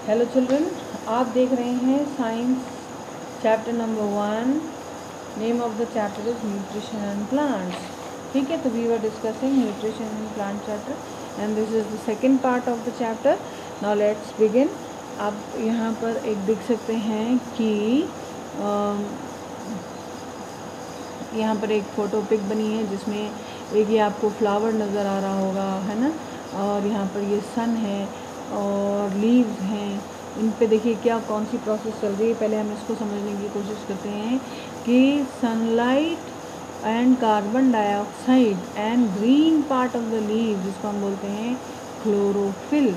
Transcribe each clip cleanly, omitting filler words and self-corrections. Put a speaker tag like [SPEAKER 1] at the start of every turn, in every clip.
[SPEAKER 1] Hello children, आप देख रहे हैं science chapter number 1। Name of the chapter is nutrition and plants. ठीक है, तो we were discussing nutrition and plant chapter and this is the second part of the chapter. Now let's begin. आप यहाँ पर एक देख सकते हैं कि यहाँ पर एक फ़ोटो पिक बनी है जिसमें एक ये आपको फ्लावर नज़र आ रहा होगा, है ना। और यहाँ पर ये सन है और लीव्स हैं। इन पे देखिए क्या कौन सी प्रोसेस चल रही है। पहले हम इसको समझने की कोशिश करते हैं कि sunlight and carbon dioxide and green part of the leave, जिसको हम बोलते हैं क्लोरोफिल,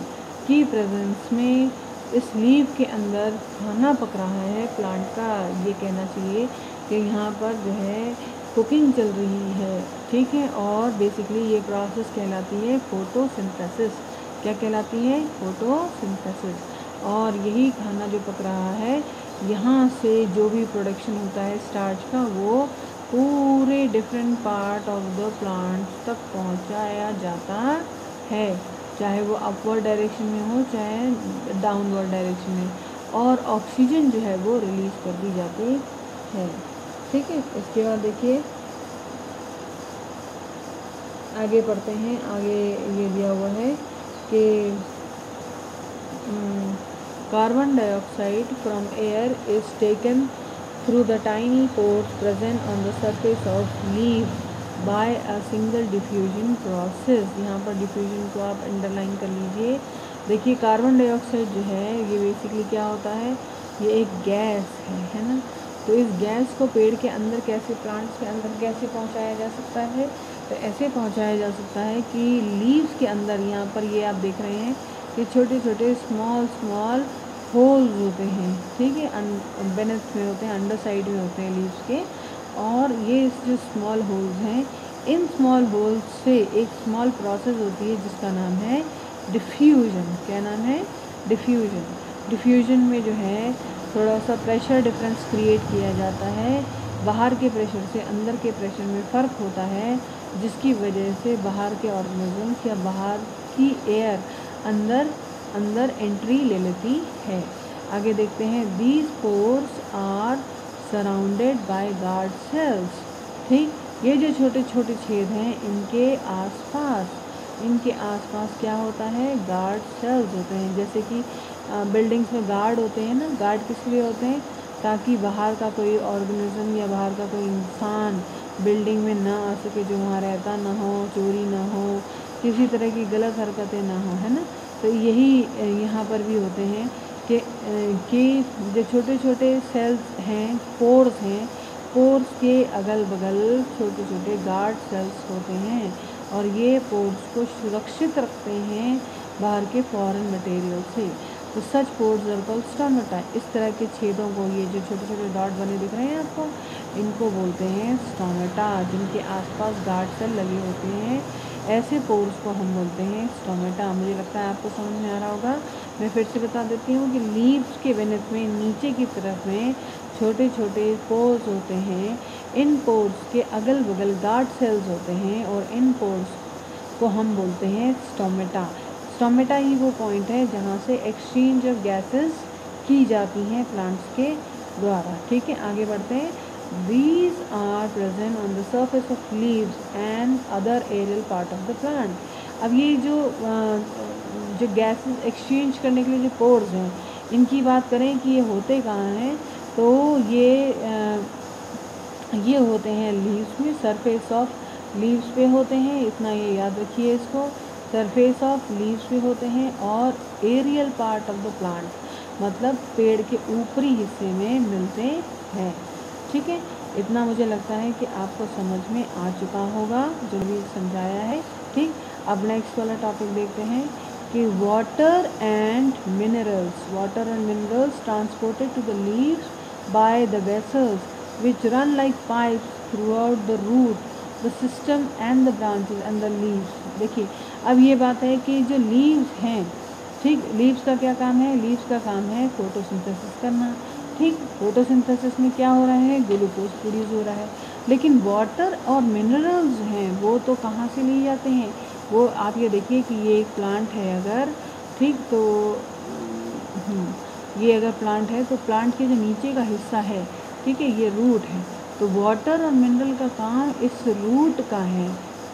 [SPEAKER 1] की प्रेजेंस में इस लीव के अंदर खाना पक रहा है प्लांट का। ये कहना चाहिए कि यहाँ पर जो है कुकिंग चल रही है, ठीक है। और बेसिकली ये प्रोसेस कहलाती है फोटोसिंथेसिस। क्या कहलाती है? फोटोसिंथेसिस। और यही खाना जो पक रहा है, यहाँ से जो भी प्रोडक्शन होता है स्टार्च का, वो पूरे different part of the plant तक पहुँचाया जाता है, चाहे वो अपवर्ड डायरेक्शन में हो चाहे डाउनवर्ड डायरेक्शन में। और ऑक्सीजन जो है वो रिलीज़ कर दी जाती है, ठीक है। इसके बाद देखिए आगे पढ़ते हैं। आगे ये दिया हुआ है कि carbon dioxide from air is taken through the tiny pores present on the surface of leave by a single diffusion process. यहाँ पर डिफ्यूजन को आप अंडरलाइन कर लीजिए। देखिए कार्बन डाइऑक्साइड जो है ये बेसिकली क्या होता है, ये एक गैस है ना। तो इस गैस को पेड़ के अंदर कैसे, प्लांट्स के अंदर कैसे पहुंचाया जा सकता है? तो ऐसे पहुंचाया जा सकता है कि लीव्स के अंदर, यहाँ पर ये आप देख रहे हैं कि छोटे छोटे स्मॉल होल्स होते हैं, ठीक है। बेनेथ में होते हैं, अंडर साइड में होते हैं लीव्स के। और ये जो स्मॉल होल्स हैं, इन स्मॉल होल्स से एक स्मॉल प्रोसेस होती है जिसका नाम है डिफ्यूजन। क्या नाम है? डिफ्यूजन। डिफ्यूजन में जो है थोड़ा सा प्रेशर डिफरेंस क्रिएट किया जाता है। बाहर के प्रेशर से अंदर के प्रेशर में फ़र्क होता है, जिसकी वजह से बाहर के ऑर्गेनिजम्स या बाहर की एयर अंदर एंट्री ले लेती है। आगे देखते हैं। These pores are surrounded by guard cells. ठीक, ये जो छोटे छोटे छेद हैं इनके आसपास क्या होता है? गार्ड सेल्स होते हैं। जैसे कि बिल्डिंग्स में गार्ड होते हैं ना। गार्ड किस लिए होते हैं? ताकि बाहर का कोई ऑर्गेनिज्म या बाहर का कोई इंसान बिल्डिंग में ना आ सके, जो वहाँ रहता ना हो, चोरी ना हो, किसी तरह की गलत हरकतें ना हो, है ना। तो यही यहाँ पर भी होते हैं कि जो छोटे छोटे सेल्स हैं, पोर्स हैं, पोर्स के अगल बगल छोटे छोटे गार्ड सेल्स होते हैं और ये पोर्स को सुरक्षित रखते हैं बाहर के फॉरेन मटेरियल से। तो सच पोर्स आर कॉल्ड स्टोमेटा। इस तरह के छेदों को, ये जो छोटे छोटे डॉट बने दिख रहे हैं आपको, इनको बोलते हैं स्टोमेटा, जिनके आसपास गार्ड सेल लगे होते हैं। ऐसे पोर्स को हम बोलते हैं स्टोमेटा। मुझे लगता है आपको समझ में आ रहा होगा। मैं फिर से बता देती हूँ कि लीव्स के बेनेथ में नीचे की तरफ में छोटे छोटे पोर्स होते हैं। इन पोर्स के अगल बगल गार्ड सेल्स होते हैं और इन पोर्स को हम बोलते हैं स्टोमेटा। स्टोमेटा ही वो पॉइंट है जहाँ से एक्सचेंज ऑफ गैसेस की जाती हैं प्लांट्स के द्वारा, ठीक है। आगे बढ़ते हैं। These are present on the surface of leaves and other aerial part of the plant. अब ये जो गैसेस एक्सचेंज करने के लिए जो पोर्स हैं, इनकी बात करें कि ये होते कहाँ हैं, तो ये होते हैं लीव्स में, सरफेस ऑफ लीव्स पे होते हैं। इतना ये याद रखिए इसको, सरफेस ऑफ लीव्स पे होते हैं। और aerial part of the plant मतलब पेड़ के ऊपरी हिस्से में मिलते हैं, ठीक है। इतना मुझे लगता है कि आपको समझ में आ चुका होगा जो भी समझाया है, ठीक। अब नेक्स्ट वाला टॉपिक देखते हैं कि water and minerals transported to the leaves by the vessels which run like pipes throughout the root, the system and the branches and the leaves। देखिए अब ये बात है कि जो लीव्स हैं, ठीक, लीव्स का क्या काम है? लीव्स का काम है फोटोसिंथेसिस करना, ठीक। फोटोसिंथेसिस में क्या हो रहा है? ग्लूकोज प्रोड्यूस हो रहा है। लेकिन वाटर और मिनरल्स हैं वो तो कहाँ से लिए जाते हैं? वो आप ये देखिए कि ये एक प्लांट है अगर, ठीक, तो ये अगर प्लांट है तो प्लांट के जो नीचे का हिस्सा है, ठीक है, ये रूट है, तो वाटर और मिनरल का काम इस रूट का है,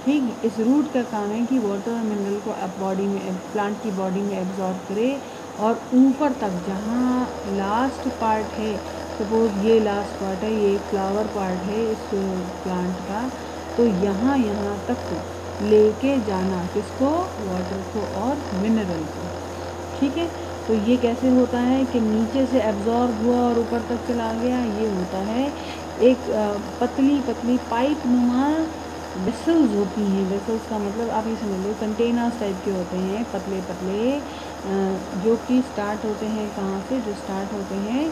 [SPEAKER 1] ठीक। इस रूट का काम है कि वाटर और मिनरल को बॉडी में, प्लांट की बॉडी में एब्जॉर्ब करे और ऊपर तक जहाँ लास्ट पार्ट है, सपोज ये लास्ट पार्ट है, ये फ्लावर पार्ट है इस प्लांट का, तो यहाँ तक लेके जाना किसको, वाटर को और मिनरल को, ठीक है। तो ये कैसे होता है कि नीचे से एब्जॉर्ब हुआ और ऊपर तक चला गया, ये होता है एक पतली पतली पाइप नुमा वेसल्स होती हैं। वेसल्स का मतलब आप ये समझ लो कंटेनर्स टाइप के होते हैं, पतले पतले, जो कि स्टार्ट होते हैं कहाँ से, जो स्टार्ट होते हैं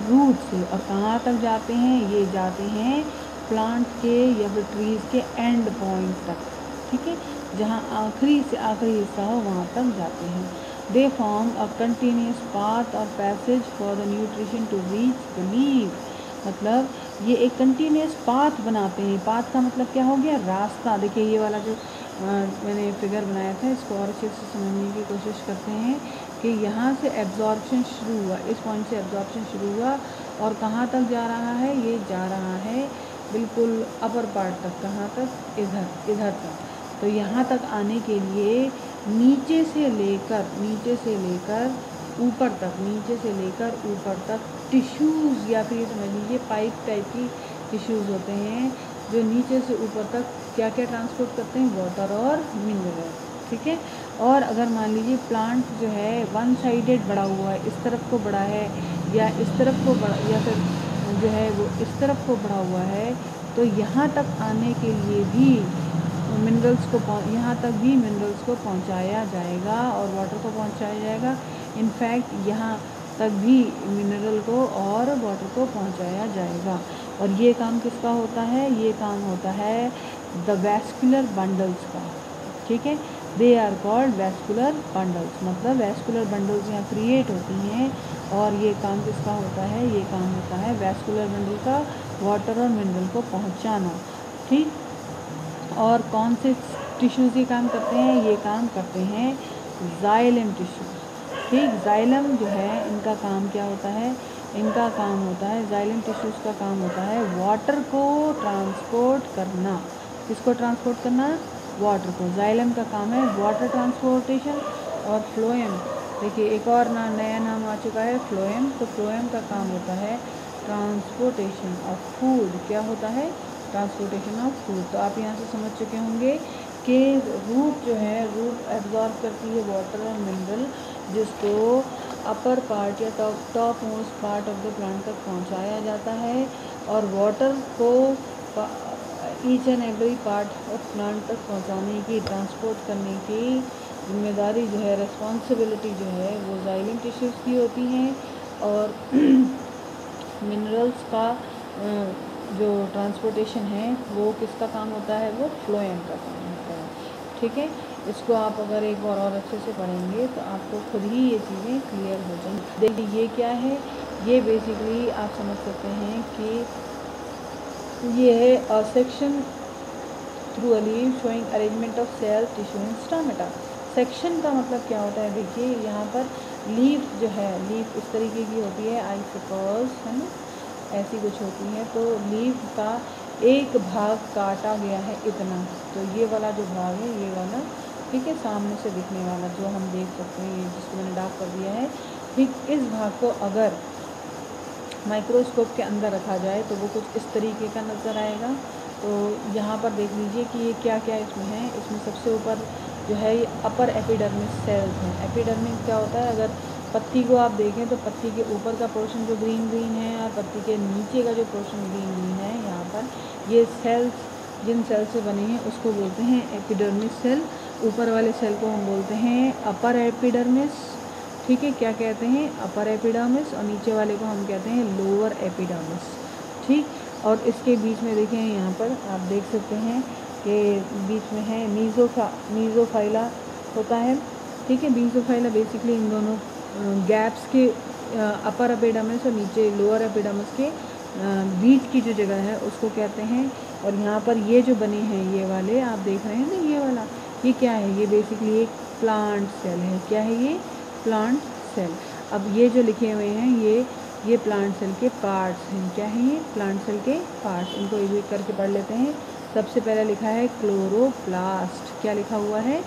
[SPEAKER 1] रूट से और कहाँ तक जाते हैं, ये जाते हैं प्लांट के या फिर ट्रीज़ के एंड पॉइंट तक, ठीक है, जहाँ आखिरी से आखिरी हिस्सा हो वहाँ तक जाते हैं। They form a continuous path और passage for the nutrition to reach the leaf, मतलब ये एक कंटिन्यूस पाथ बनाते हैं। पाथ का मतलब क्या हो गया, रास्ता। देखिए ये वाला जो मैंने फिगर बनाया था, इसको और अच्छे से समझने की कोशिश करते हैं कि यहाँ से एब्जॉर्प्शन शुरू हुआ, इस पॉइंट से एब्जॉर्प्शन शुरू हुआ और कहाँ तक जा रहा है, ये जा रहा है बिल्कुल अपर पार्ट तक, कहाँ तक, इधर तक। तो यहाँ तक आने के लिए नीचे से लेकर ऊपर तक, नीचे से लेकर ऊपर तक टिश्यूज़ या फिर समझ लीजिए पाइप टाइप की टिश्यूज़ होते हैं जो नीचे से ऊपर तक क्या क्या ट्रांसपोर्ट करते हैं, वाटर और मिनरल, ठीक है। और अगर मान लीजिए प्लांट जो है वन साइडेड बढ़ा हुआ है, इस तरफ को बढ़ा है या इस तरफ को बढ़ा, या फिर जो है वो इस तरफ को बढ़ा हुआ है, तो यहाँ तक आने के लिए भी मिनरल्स को यहाँ तक भी मिनरल्स को पहुँचाया जाएगा और वाटर को पहुँचाया जाएगा। इनफैक्ट यहाँ तक भी मिनरल को और वाटर को पहुँचाया जाएगा। और ये काम किसका होता है, ये काम होता है द वैस्कुलर बंडल्स का, ठीक है। They are called vascular bundles, मतलब वैस्कुलर बंडल्स यहाँ क्रिएट होती हैं और ये काम किसका होता है, ये काम होता है वैस्कुलर बंडल का, वाटर और मिनरल को पहुँचाना, ठीक। और कौन से टिश्यूज़ ये काम करते हैं, ये काम करते हैं जाइलम टिश्यूज़, ठीक। जाइलम जो है इनका काम क्या होता है, इनका काम होता है, जाइलम टिश्यूज़ का काम होता है वाटर को ट्रांसपोर्ट करना। किसको ट्रांसपोर्ट करना, वाटर को। जाइलम का काम है वाटर ट्रांसपोर्टेशन। और फ्लोएम, देखिए एक और नया नाम आ चुका है फ्लोएम। तो फ्लोएम का काम होता है ट्रांसपोर्टेशन ऑफ फूड। क्या होता है, ट्रांसपोर्टेशन ऑफ फूड। तो आप यहाँ से समझ चुके होंगे कि रूट जो है, रूट एब्जॉर्ब करती है वाटर और मिनरल, जिसको अपर पार्ट या top most part of the plant तक पहुँचाया जाता है और वाटर को each and every part of plant तक पहुँचाने की, ट्रांसपोर्ट करने की जिम्मेदारी जो है, रिस्पॉन्सिबिलिटी जो है वो जाइलम टिश्यूज़ की होती हैं। और मिनरल्स का जो ट्रांसपोर्टेशन है वो किसका काम होता है, वो फ्लोएम का काम होता है, ठीक है। इसको आप अगर एक बार और अच्छे से पढ़ेंगे तो आपको खुद ही ये चीज़ें क्लियर हो जाएंगी। देखिए ये क्या है, ये बेसिकली आप समझ सकते हैं कि ये है a section through a leaf showing arrangement of cell tissue in stomata. Section का मतलब क्या होता है, देखिए यहाँ पर लीफ जो है, लीफ इस तरीके की होती है, आई सपोज, है ना, ऐसी कुछ होती है। तो लीफ का एक भाग काटा गया है इतना, तो ये वाला जो भाग है, ये वाला, ठीक है, सामने से दिखने वाला जो हम देख सकते हैं, ये जिसको मैंने डार्क कर दिया है, ठीक इस भाग को अगर माइक्रोस्कोप के अंदर रखा जाए तो वो कुछ इस तरीके का नज़र आएगा। तो यहाँ पर देख लीजिए कि ये क्या क्या इसमें है। इसमें सबसे ऊपर जो है ये अपर एपिडर्मिस सेल्स हैं। एपिडर्मिस क्या होता है, अगर पत्ती को आप देखें तो पत्ती के ऊपर का पोर्शन जो ग्रीन ग्रीन है और पत्ती के नीचे का जो पोर्शन ग्रीन ग्रीन है, यहाँ पर ये सेल्स जिन सेल से बने हैं उसको बोलते हैं एपिडर्मिस सेल। ऊपर वाले सेल को हम बोलते हैं अपर एपिडर्मिस, ठीक है। क्या कहते हैं, अपर एपिडर्मिस, और नीचे वाले को हम कहते हैं लोअर एपिडर्मिस, ठीक। और इसके बीच में देखें, यहाँ पर आप देख सकते हैं कि बीच में है मीज़ोफाइला होता है, ठीक है। मीज़ोफाइला बेसिकली इन दोनों गैप्स के अपर एपिडर्मिस और नीचे लोअर एपिडर्मिस के बीच की जो जगह है उसको कहते हैं। और यहाँ पर ये जो बने हैं, ये वाले आप देख रहे हैं ना, ये वाला, ये क्या है, ये बेसिकली एक प्लांट सेल है। क्या है ये, प्लांट सेल। अब ये जो लिखे हुए हैं ये प्लांट सेल के पार्ट्स हैं। क्या है ये? प्लांट सेल के पार्ट्स। इनको एक एक करके पढ़ लेते हैं। सबसे पहले लिखा है क्लोरोप्लास्ट। क्या लिखा हुआ है?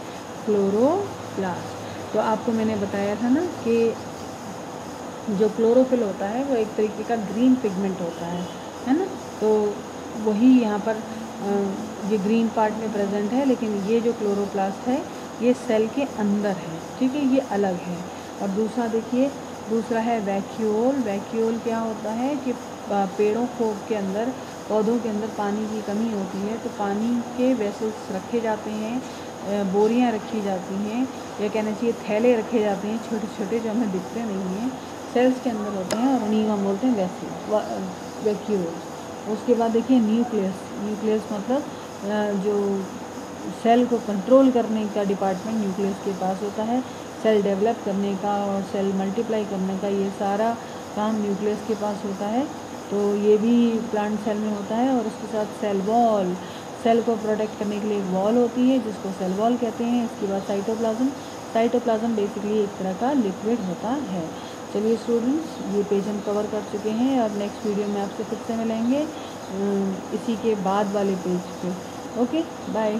[SPEAKER 1] क्लोरोप्लास्ट। तो आपको मैंने बताया था ना कि जो क्लोरोफिल होता है वो एक तरीके का ग्रीन पिगमेंट होता है ना। तो वही यहाँ पर ये ग्रीन पार्ट में प्रेजेंट है, लेकिन ये जो क्लोरोप्लास्ट है ये सेल के अंदर है, ठीक है, ये अलग है। और दूसरा देखिए, दूसरा है वैक्यूल। वैक्यूल क्या होता है कि पेड़ों को के अंदर, पौधों के अंदर पानी की कमी होती है तो पानी के वेसल्स रखे जाते हैं, बोरियां रखी जाती हैं, या कहना चाहिए थैले रखे जाते हैं छोटे छोटे, जो हमें दिखते नहीं हैं, सेल्स के अंदर होते हैं, और उन्हीं को हम बोलते हैं वैक्यूल। उसके बाद देखिए न्यूक्लियस। न्यूक्लियस मतलब जो सेल को कंट्रोल करने का डिपार्टमेंट न्यूक्लियस के पास होता है। सेल डेवलप करने का और सेल मल्टीप्लाई करने का ये सारा काम न्यूक्लियस के पास होता है। तो ये भी प्लांट सेल में होता है। और उसके साथ सेल वॉल, सेल को प्रोटेक्ट करने के लिए एक वॉल होती है जिसको सेल वॉल कहते हैं। इसके बाद साइटोप्लाज्म। साइटोप्लाज्म बेसिकली एक तरह का लिक्विड होता है। चलिए स्टूडेंट्स, ये पेज हम कवर कर चुके हैं और नेक्स्ट वीडियो में आपसे फिर से मिलेंगे इसी के बाद वाले पेज पे। Okay, bye.